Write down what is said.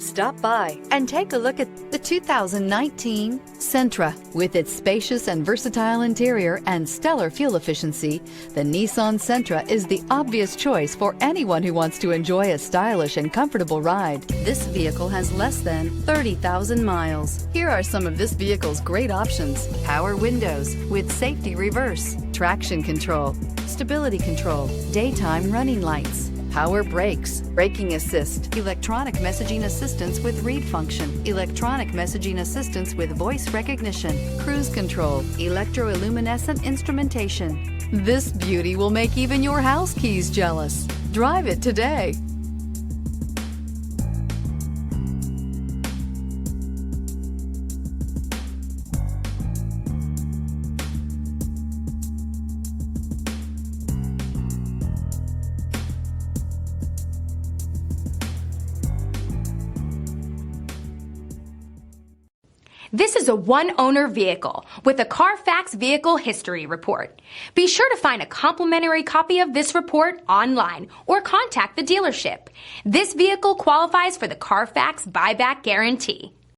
Stop by and take a look at the 2019 Sentra. With its spacious and versatile interior and stellar fuel efficiency, the Nissan Sentra is the obvious choice for anyone who wants to enjoy a stylish and comfortable ride. This vehicle has less than 30,000 miles. Here are some of this vehicle's great options: power windows with safety reverse, traction control, stability control, daytime running lights, power brakes, braking assist, electronic messaging assistance with read function, electronic messaging assistance with voice recognition, cruise control, electroluminescent instrumentation. This beauty will make even your house keys jealous. Drive it today. This is a one-owner vehicle with a Carfax Vehicle History Report. Be sure to find a complimentary copy of this report online or contact the dealership. This vehicle qualifies for the Carfax Buyback Guarantee.